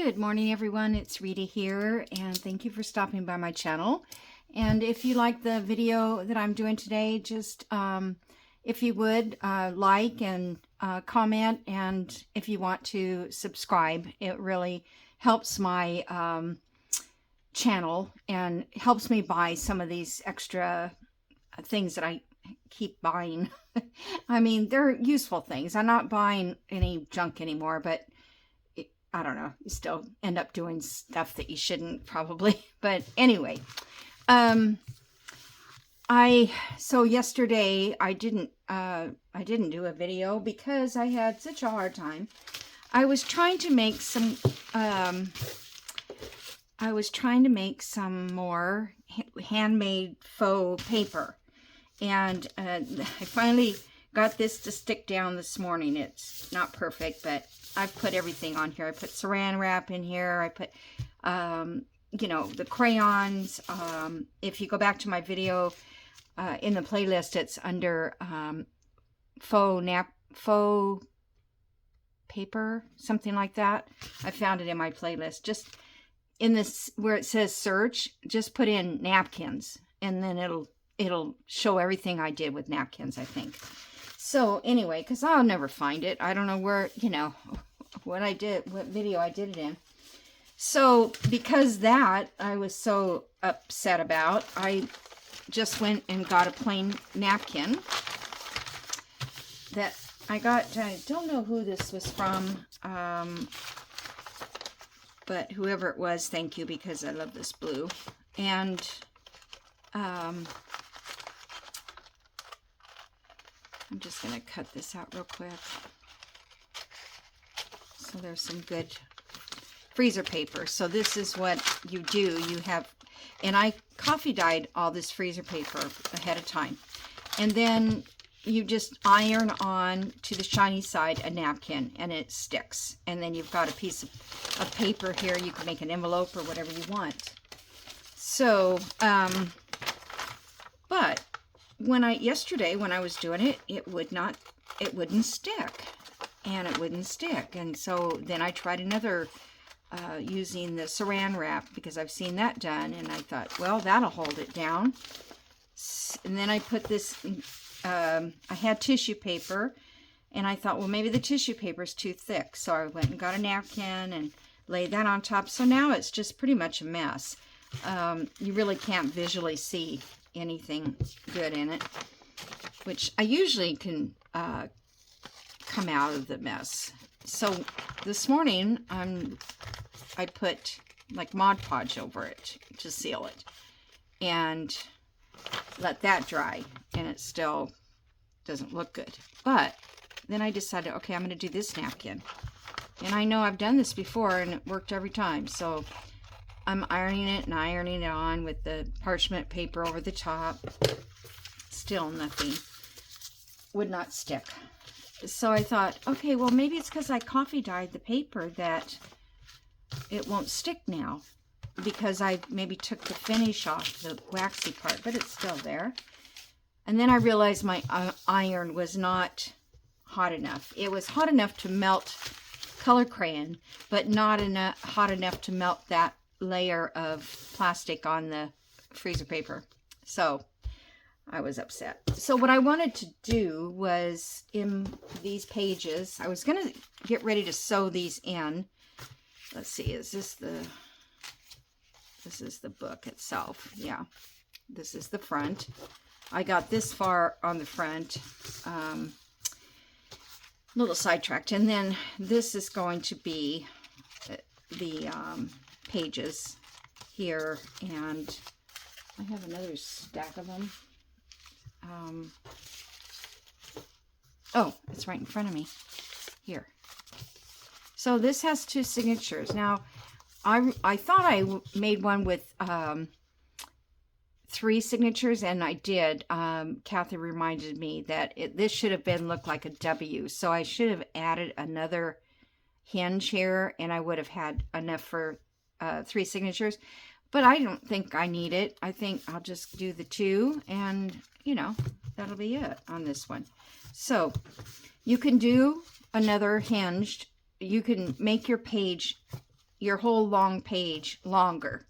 Good morning, everyone. It's Rita here, and thank you for stopping by my channel. And if you like the video that I'm doing today, just if you would like and comment, and if you want to subscribe, it really helps my channel and helps me buy some of these extra things that I keep buying. I mean, they're useful things. I'm not buying any junk anymore, but I don't know, you still end up doing stuff that you shouldn't probably. But anyway, so yesterday I didn't do a video because I had such a hard time. I was trying to make some more handmade faux paper, and I finally got this to stick down this morning. It's not perfect, but I've put everything on here. I put saran wrap in here. I put, you know, the crayons. If you go back to my video in the playlist, it's under faux paper, something like that. I found it in my playlist. Just in this where it says search, just put in napkins, and then it'll show everything I did with napkins, I think. So anyway, because I'll never find it. I don't know where, you know, what video I did it in. So because that I was so upset about, I just went and got a plain napkin that I got. I don't know who this was from, but whoever it was, thank you, because I love this blue. And I'm just going to cut this out real quick. So there's some good freezer paper. So this is what you do. You have, and I coffee dyed all this freezer paper ahead of time. And then you just iron on to the shiny side a napkin, and it sticks. And then you've got a piece of paper here. You can make an envelope or whatever you want. So, but yesterday when I was doing it, it wouldn't stick, and it wouldn't stick. And so then I tried another, using the saran wrap, because I've seen that done, and I thought, well, that'll hold it down. And then I put this, I had tissue paper, and I thought, well, maybe the tissue paper is too thick. So I went and got a napkin and laid that on top. So now it's just pretty much a mess. You really can't visually see anything good in it, which I usually can come out of the mess. So this morning I put like Mod Podge over it to seal it and let that dry, and it still doesn't look good. But then I decided, okay, I'm going to do this napkin, and I know I've done this before and it worked every time. So I'm ironing it and ironing it on with the parchment paper over the top. Still nothing. Would not stick. So I thought, okay, well, maybe it's because I coffee dyed the paper that it won't stick now, because I maybe took the finish off the waxy part, but it's still there. And then I realized my iron was not hot enough. It was hot enough to melt color crayon, but not hot enough to melt that layer of plastic on the freezer paper. So I was upset. So what I wanted to do was, in these pages, I was going to get ready to sew these in. Let's see, this is the book itself. Yeah, this is the front. I got this far on the front, a little sidetracked. And then this is going to be the pages here, and I have another stack of them. Oh, it's right in front of me here. So this has 2 signatures. Now I thought I made one with 3 signatures, and I did. Kathy reminded me that this should have looked like a W, so I should have added another hinge here, and I would have had enough for 3 signatures. But I don't think I need it. I think I'll just do the 2, and you know, that'll be it on this one. So you can do another hinged. You can make your page your whole long page longer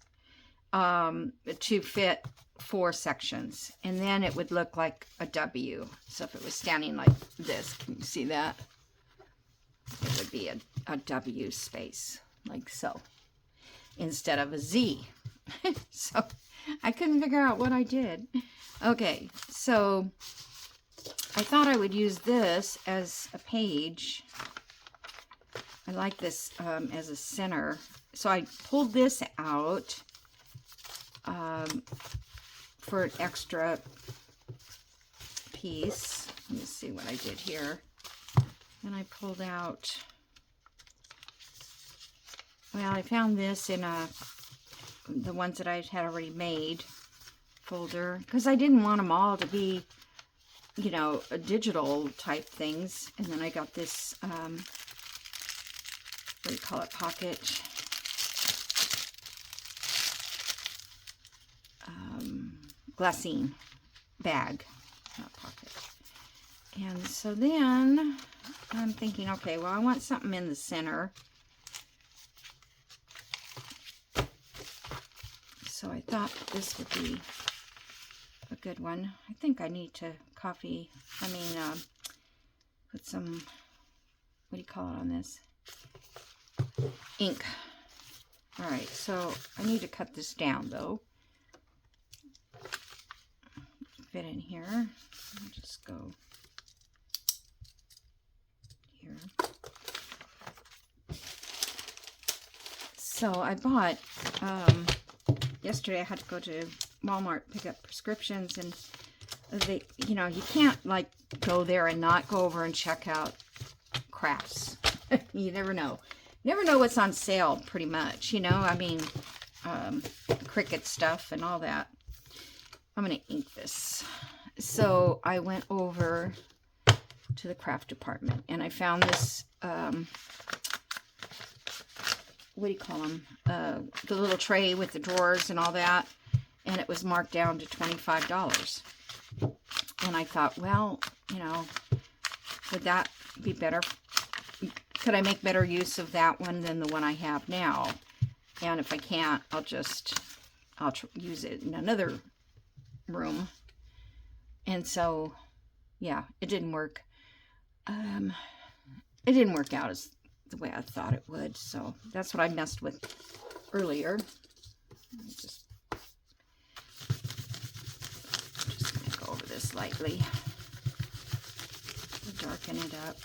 to fit 4 sections, and then it would look like a W. So if it was standing like this, can you see that? It would be a W space, like so, instead of a Z. So I couldn't figure out what I did. Okay, so I thought I would use this as a page. I like this as a center. So I pulled this out for an extra piece. Let me see what I did here. And I pulled out, well, I found this in the ones that I had already made folder, because I didn't want them all to be, you know, a digital type things. And then I got this, what do you call it, pocket, glassine bag, not pocket. And so then I'm thinking, okay, well, I want something in the center. So I thought this would be a good one. I think I need to put some, what do you call it on this? Ink. All right, so I need to cut this down though. Fit in here. I'll just go here. So I bought, yesterday I had to go to Walmart, pick up prescriptions, and they, you know, you can't like go there and not go over and check out crafts. You never know. You never know what's on sale, pretty much, you know. I mean, Cricut stuff and all that. I'm going to ink this. So I went over to the craft department and I found this, what do you call them? The little tray with the drawers and all that. And it was marked down to $25. And I thought, well, you know, would that be better? Could I make better use of that one than the one I have now? And if I can't, I'll use it in another room. And so, yeah, it didn't work. It didn't work out as the way I thought it would. So that's what I messed with earlier. Just gonna go over this lightly, darken it up.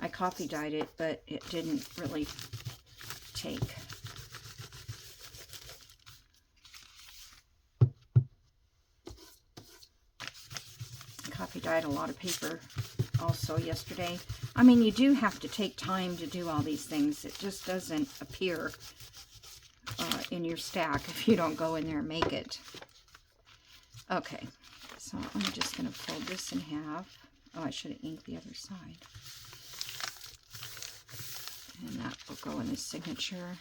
I coffee dyed it, but it didn't really take. Coffee dyed a lot of paper also yesterday. I mean, you do have to take time to do all these things. It just doesn't appear in your stack if you don't go in there and make it. Okay, so I'm just going to fold this in half. Oh, I should have inked the other side. And that will go in the signature.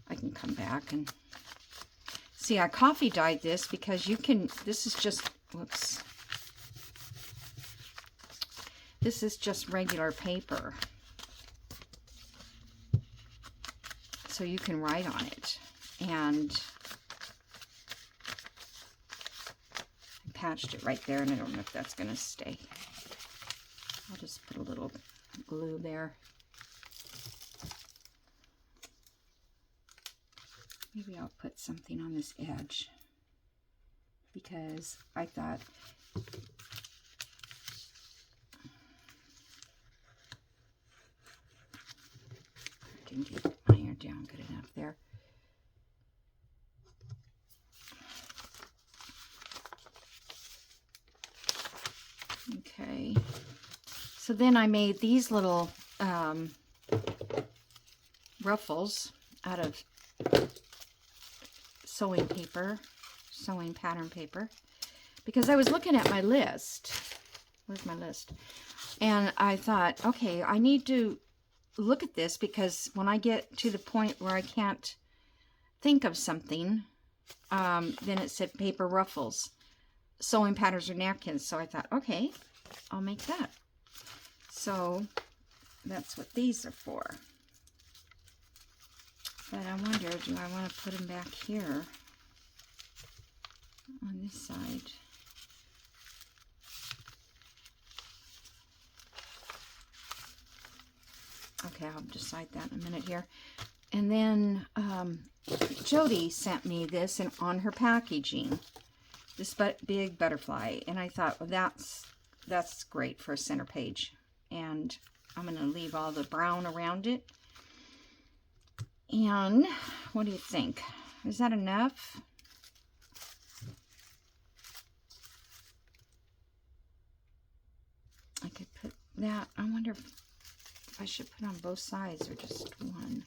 I can come back and see. I coffee dyed this because you can, this is just, whoops. This is just regular paper. So you can write on it. And I patched it right there, and I don't know if that's going to stay. I'll just put a little glue there. Maybe I'll put something on this edge, because I thought I didn't get my hair down good enough there. Okay, so then I made these little ruffles out of sewing paper, sewing pattern paper, because I was looking at my list. Where's my list? And I thought, okay, I need to look at this, because when I get to the point where I can't think of something, then it said paper ruffles, sewing patterns or napkins. So I thought, okay, I'll make that. So that's what these are for. But I wonder, do I want to put them back here on this side? Okay, I'll decide that in a minute here. And then Jody sent me this and on her packaging, this big butterfly, and I thought, well, that's great for a center page. And I'm going to leave all the brown around it. And what do you think? Is that enough? I could put that. I wonder if I should put on both sides or just one.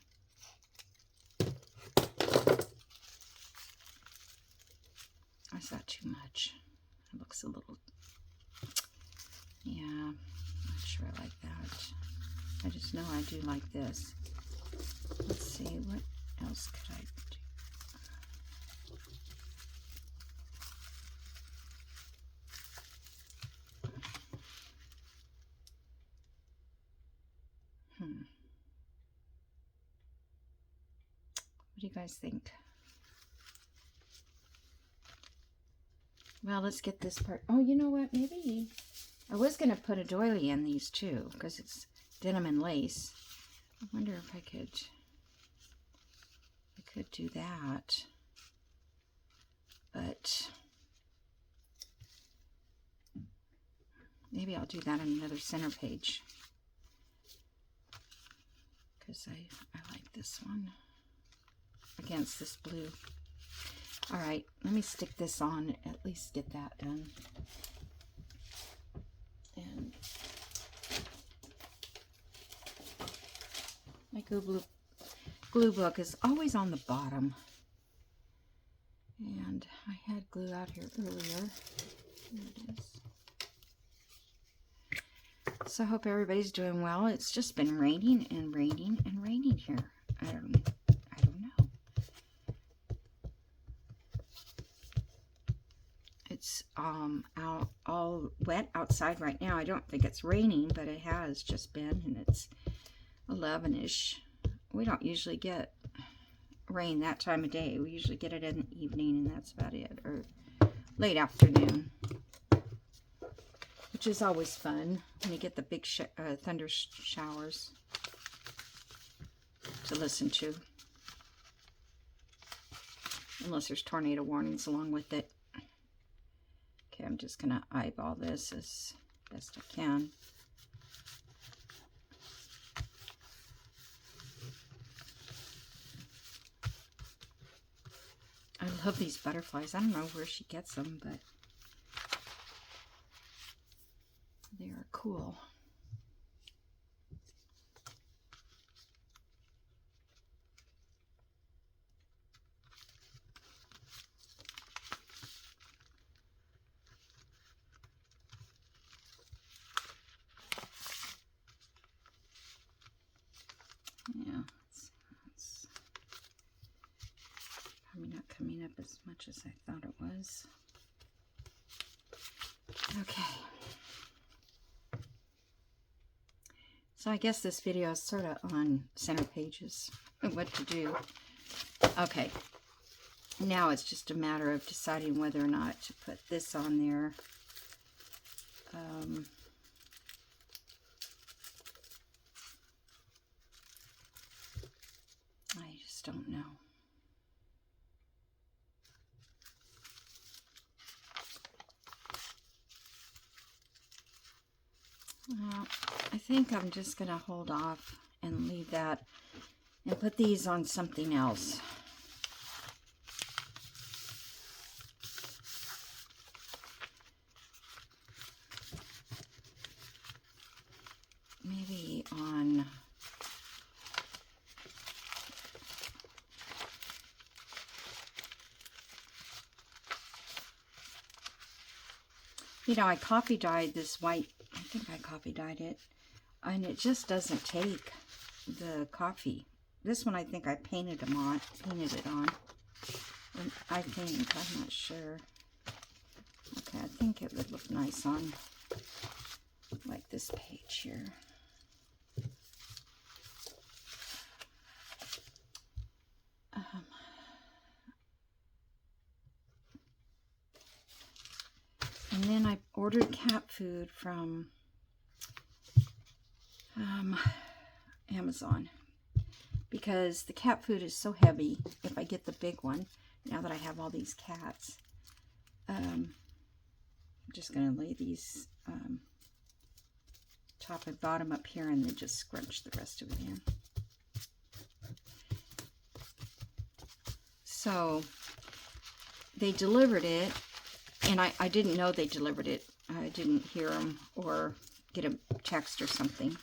Is that too much? It looks a little, yeah, I'm not sure I like that. I just know I do like this. Let's see, what else could I do? What do you guys think? Well, let's get this part. Oh, you know what? Maybe I was going to put a doily in these too, because it's denim and lace. I wonder if I could do that. But maybe I'll do that on another center page, because I like this one against this blue. All right, let me stick this on, at least get that done. And my glue book is always on the bottom. And I had glue out here earlier. There it is. So I hope everybody's doing well. It's just been raining and raining and raining here. I don't know. It's out all wet outside right now. I don't think it's raining, but it has just been, and it's 11-ish. We don't usually get rain that time of day. We usually get it in the evening, and that's about it, or late afternoon, which is always fun when you get the big thunder showers to listen to, unless there's tornado warnings along with it. Okay, I'm just going to eyeball this as best I can. I love these butterflies. I don't know where she gets them, but they are cool. Yeah, it's probably not coming up as much as I thought it was. Okay. So I guess this video is sort of on center pages, what to do. Okay. Now it's just a matter of deciding whether or not to put this on there. I just don't know. I think I'm just going to hold off and leave that and put these on something else. Maybe on I copy dyed this white. I think I copy dyed it, and it just doesn't take the coffee. This one I think I painted it on. And I think, I'm not sure. Okay, I think it would look nice on like this page here. then I ordered cat food from Amazon, because the cat food is so heavy if I get the big one, now that I have all these cats. I'm just going to lay these top and bottom up here and then just scrunch the rest of it in. So they delivered it, and I didn't know they delivered it. I didn't hear them or get a text or something.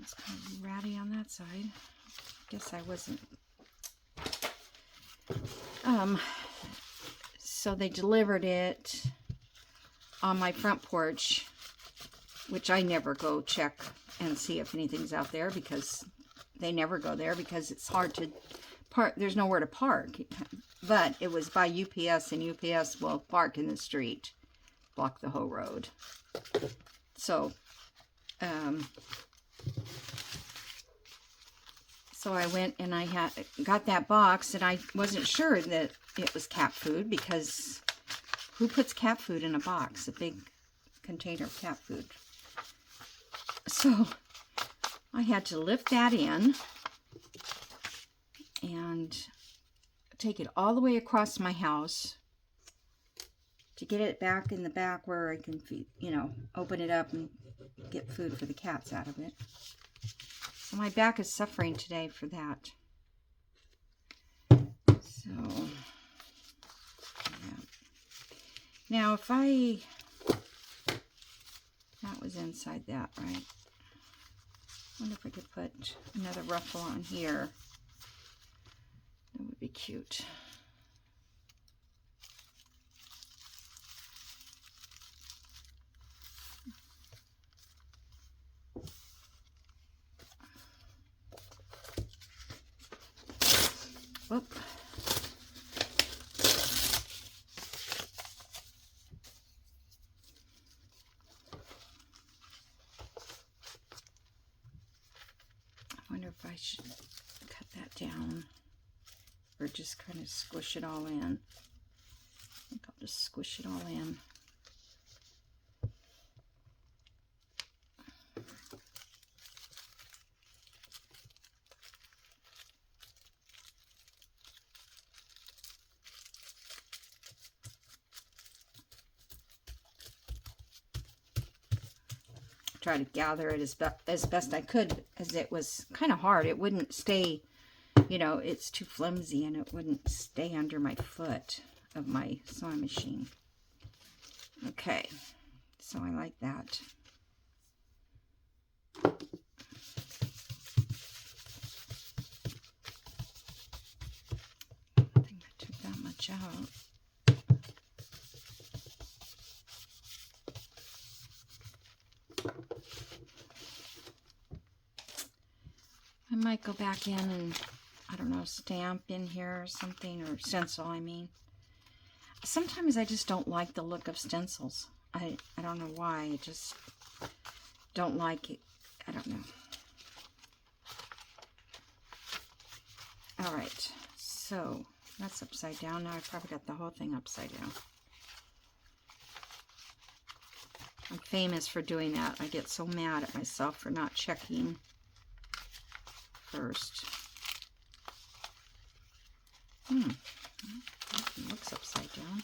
It's kind of ratty on that side. Guess I wasn't. So they delivered it on my front porch, which I never go check and see if anything's out there, because they never go there, because it's hard to park. There's nowhere to park. But it was by UPS, and UPS will park in the street, block the whole road. So, so I went and I got that box, and I wasn't sure that it was cat food, because who puts cat food in a box, a big container of cat food? So I had to lift that in and take it all the way across my house to get it back in the back where I can feed, open it up and get food for the cats out of it. So my back is suffering today for that. So, yeah. Now if that was inside that, right? I wonder if I could put another ruffle on here. That would be cute. Whoop. I wonder if I should cut that down or just kind of squish it all in. I think I'll just squish it all in. Try to gather it as best I could, as it was kind of hard. It wouldn't stay, it's too flimsy, and it wouldn't stay under my foot of my sewing machine. Okay, so I like that. I think I took that much out. I might go back in and, I don't know, stamp in here or something, or stencil, I mean. Sometimes I just don't like the look of stencils. I don't know why. I just don't like it. I don't know. Alright, so that's upside down. Now I probably got the whole thing upside down. I'm famous for doing that. I get so mad at myself for not checking first. It looks upside down.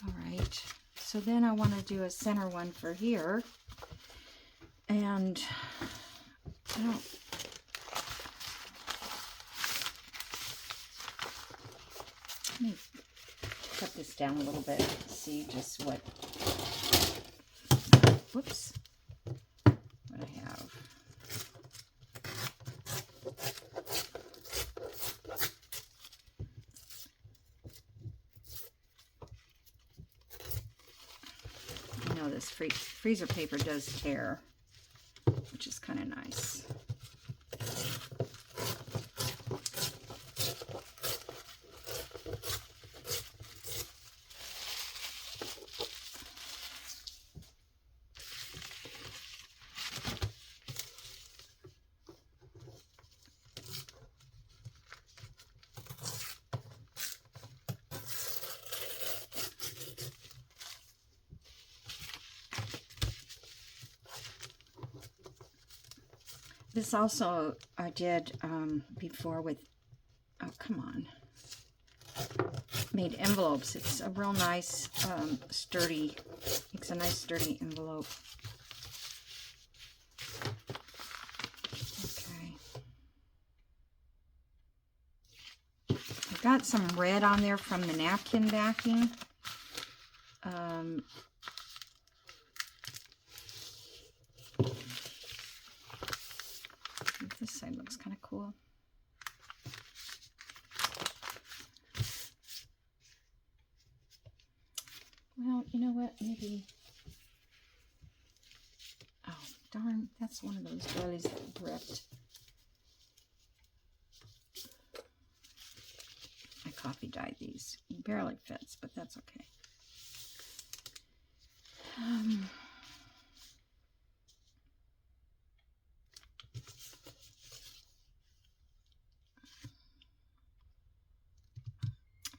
Alright, so then I want to do a center one for here. And I don't... Let me cut this down a little bit, see just what... Whoops. What I have. I know this freezer paper does tear, which is kind of nice. This also I did before with, oh come on, made envelopes. It's a real nice sturdy, makes a nice sturdy envelope. Okay. I've got some red on there from the napkin backing. This side looks kind of cool. Well, you know what? Maybe. Oh, darn. That's one of those doilies that ripped. I coffee dyed these. It barely fits, but that's okay.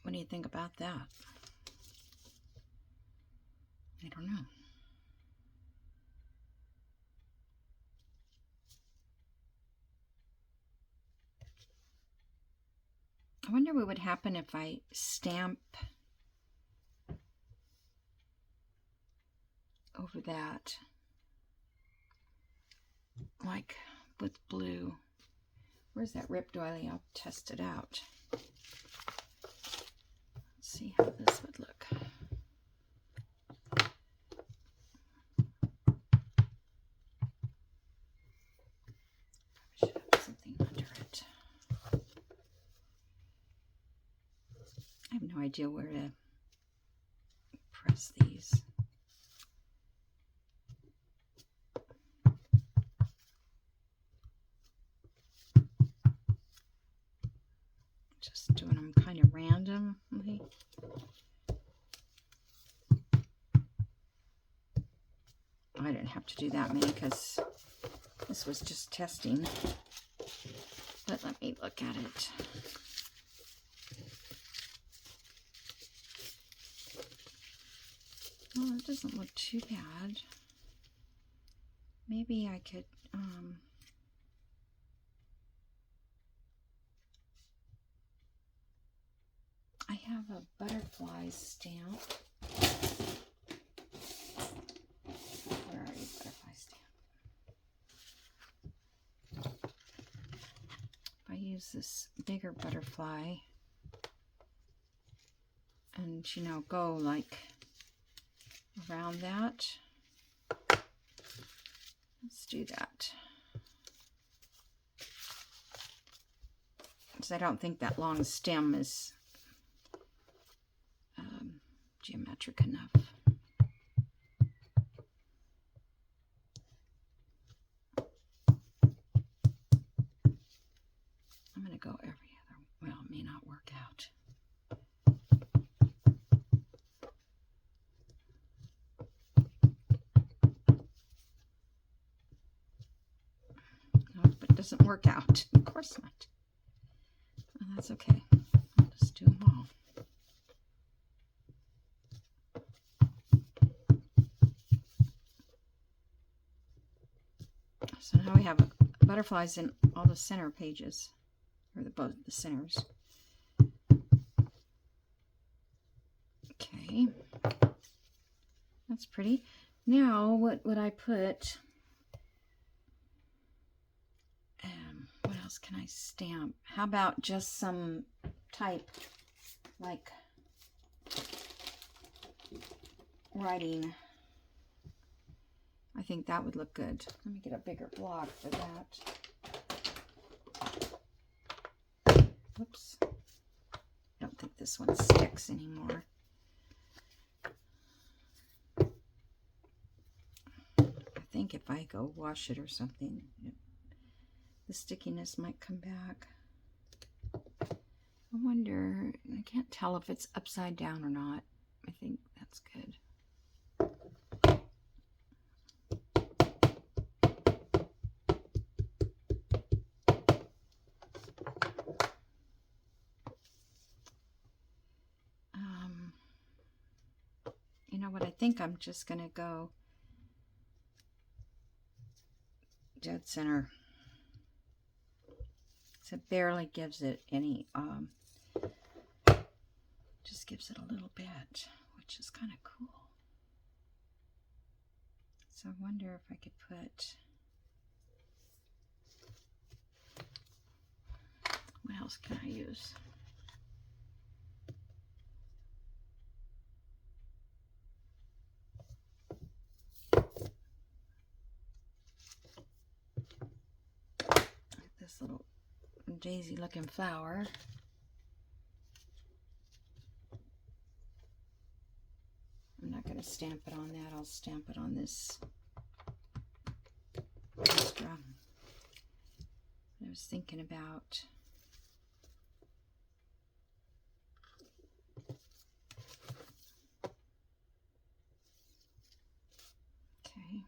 What do you think about that? I don't know. I wonder what would happen if I stamp over that, like with blue. Where's that rip doily? I'll test it out. Let's see how this would look. I should have something under it. I have no idea where to press these. Just doing them kind of randomly. I didn't have to do that many because this was just testing. But let me look at it. Well, it doesn't look too bad. Maybe I could, I have a butterfly stamp. Where are you, butterfly stamp? If I use this bigger butterfly and, you know, go like around that. Let's do that. Because I don't think that long stem is geometric enough. I'm going to go every other, well, it may not work out. No, but it doesn't work out. Of course not. Well, that's okay. I'll just do them all. So now we have butterflies in all the center pages, or both the centers. Okay, that's pretty. Now, what would I put? What else can I stamp? How about just some type, like writing? I think that would look good. Let me get a bigger block for that. Whoops. I don't think this one sticks anymore. I think if I go wash it or something, the stickiness might come back. I wonder, I can't tell if it's upside down or not. I think that's good. You know what, I think I'm just going to go dead center. So it barely gives it any, just gives it a little bit, which is kind of cool. So I wonder if I could put, what else can I use? This little daisy looking flower. I'm not going to stamp it on that. I'll stamp it on this extra. I was thinking about okay.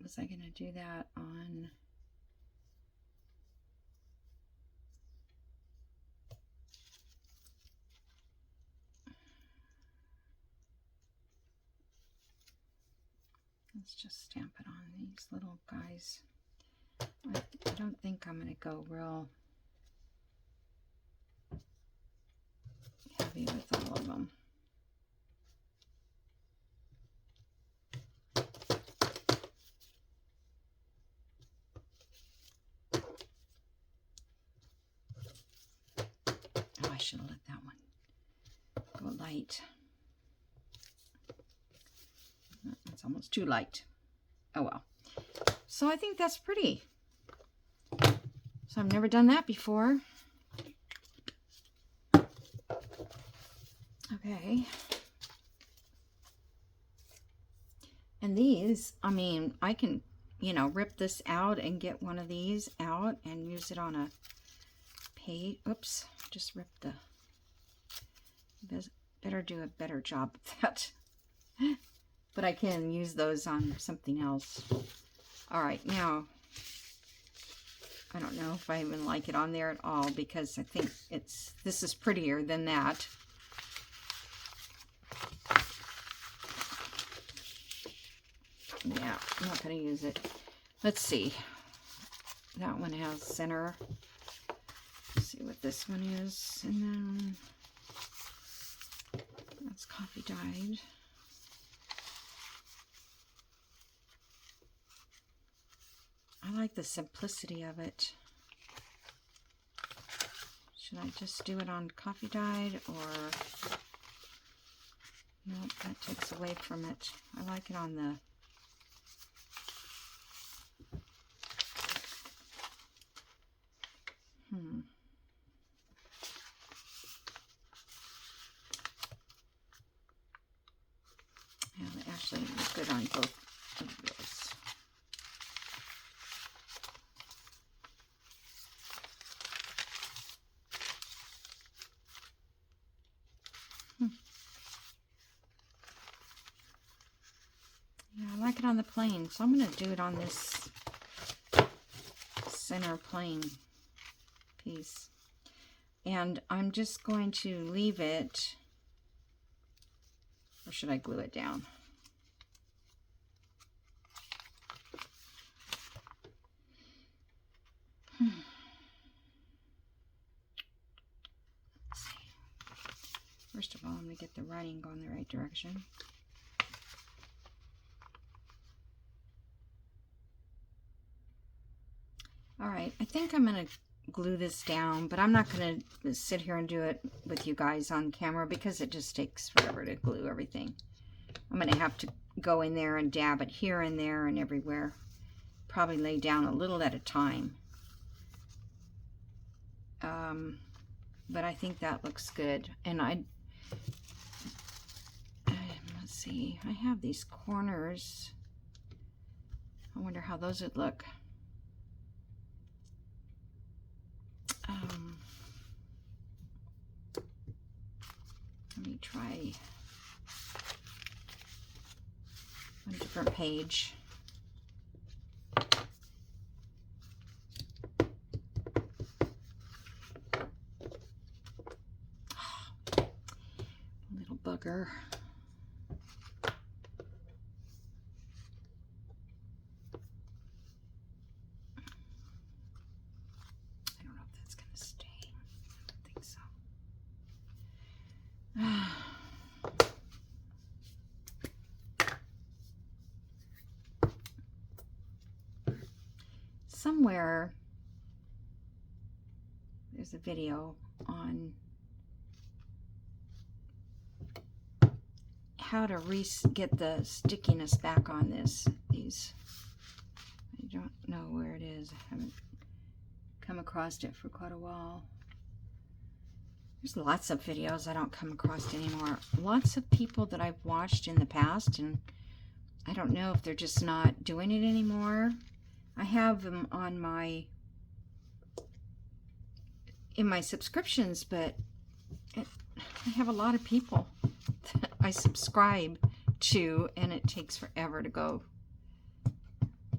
Was I going to do that on let's just stamp it on these little guys. I don't think I'm going to go real heavy with all of them. Oh, I should have let that one go light. It's almost too light. Oh well. So I think that's pretty. So I've never done that before. Okay. And these, I mean, I can, you know, rip this out and get one of these out and use it on a page. Oops, just ripped the, better do a better job of that. But I can use those on something else. All right, now, I don't know if I even like it on there at all because I think this is prettier than that. Yeah, I'm not going to use it. Let's see. That one has center. Let's see what this one is. And then that's coffee dyed. I like the simplicity of it. Should I just do it on coffee dyed or... No, that takes away from it. I like it on the... Yeah, they actually look good on both of those. Yeah, I like it on the plain, so I'm going to do it on this center plain piece. And I'm just going to leave it, or should I glue it down? Let's see. First of all, I'm going to get the writing going the right direction. All right, I think I'm going to glue this down, but I'm not going to sit here and do it with you guys on camera because it just takes forever to glue everything. I'm going to have to go in there and dab it here and there and everywhere. Probably lay down a little at a time. But I think that looks good. And let's see, I have these corners. I wonder how those would look. Let me try a different page. Little bugger. Somewhere there's a video on how to get the stickiness back on these. I don't know where it is. I haven't come across it for quite a while. There's lots of videos I don't come across anymore. Lots of people that I've watched in the past, and I don't know if they're just not doing it anymore. I have them on in my subscriptions, but I have a lot of people that I subscribe to, and it takes forever to go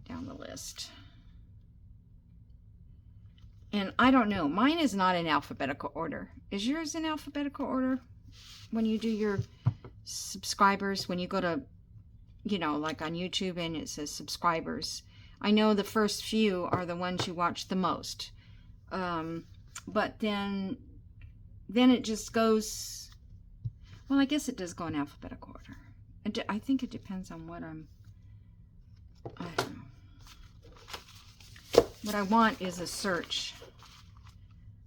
down the list. And I don't know, mine is not in alphabetical order. Is yours in alphabetical order? When you do your subscribers, when you go to, you know, like on YouTube and it says subscribers, I know the first few are the ones you watch the most. But then it just goes, well, I guess it does go in alphabetical order. I think it depends on what I don't know. What I want is a search.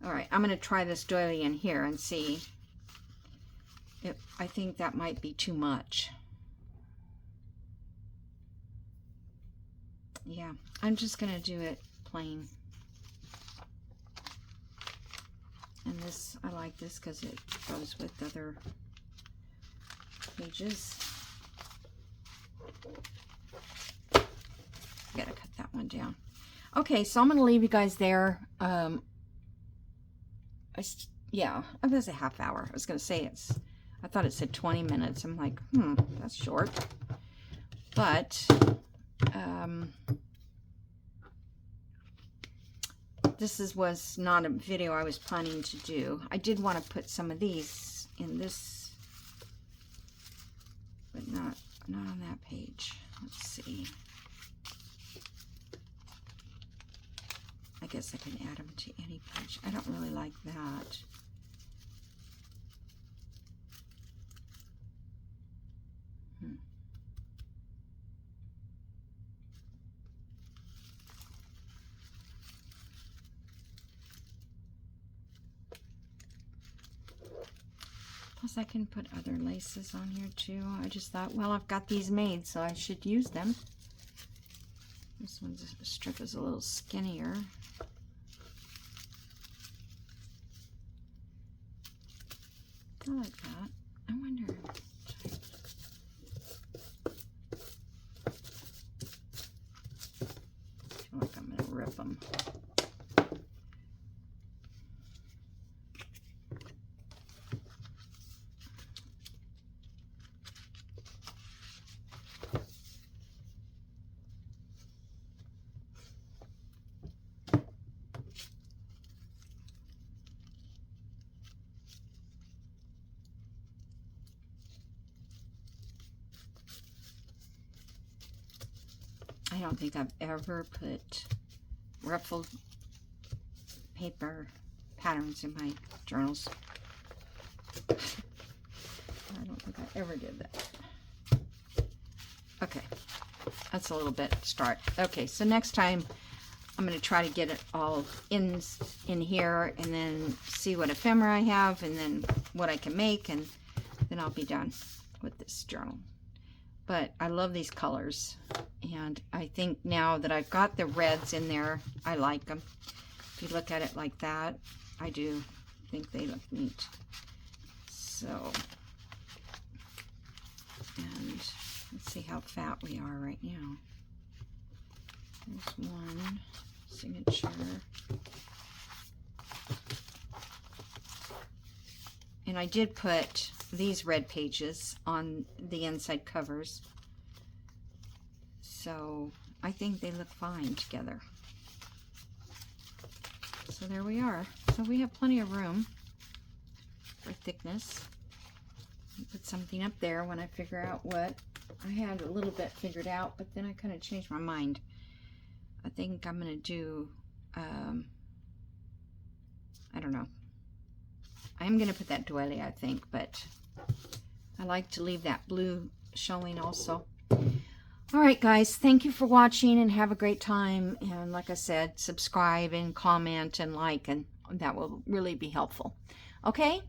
All right, I'm going to try this doily in here and see. I think that might be too much. Yeah, I'm just going to do it plain. And this, I like this because it goes with other pages. Gotta cut that one down. Okay, so I'm going to leave you guys there. Yeah, it was a half hour. I was going to say I thought it said 20 minutes. I'm like, that's short. But, this was not a video I was planning to do. I did want to put some of these in this, but not on that page. Let's see. I guess I can add them to any page. I don't really like that. Plus I can put other laces on here too. I just thought, well, I've got these made, so I should use them. This one's strip is a little skinnier. I like that. I wonder. I feel like I'm gonna rip them. I don't think I've ever put ruffled paper patterns in my journals. I don't think I ever did that. Okay, that's a little bit start. Okay, so next time I'm going to try to get it all in here and then see what ephemera I have and then what I can make, and then I'll be done with this journal. But I love these colors, and I think now that I've got the reds in there, I like them. If you look at it like that, I do think they look neat. So, and let's see how fat we are right now. There's one signature. And I did put these red pages on the inside covers, so I think they look fine together. So there we are. So we have plenty of room for thickness. I'll put something up there when I figure out what. I had a little bit figured out, but then I kind of changed my mind. I think I'm going to do, I don't know. I'm going to put that doily, I think, but I like to leave that blue showing also. All right, guys, thank you for watching and have a great time. And like I said, subscribe and comment and like, and that will really be helpful. Okay,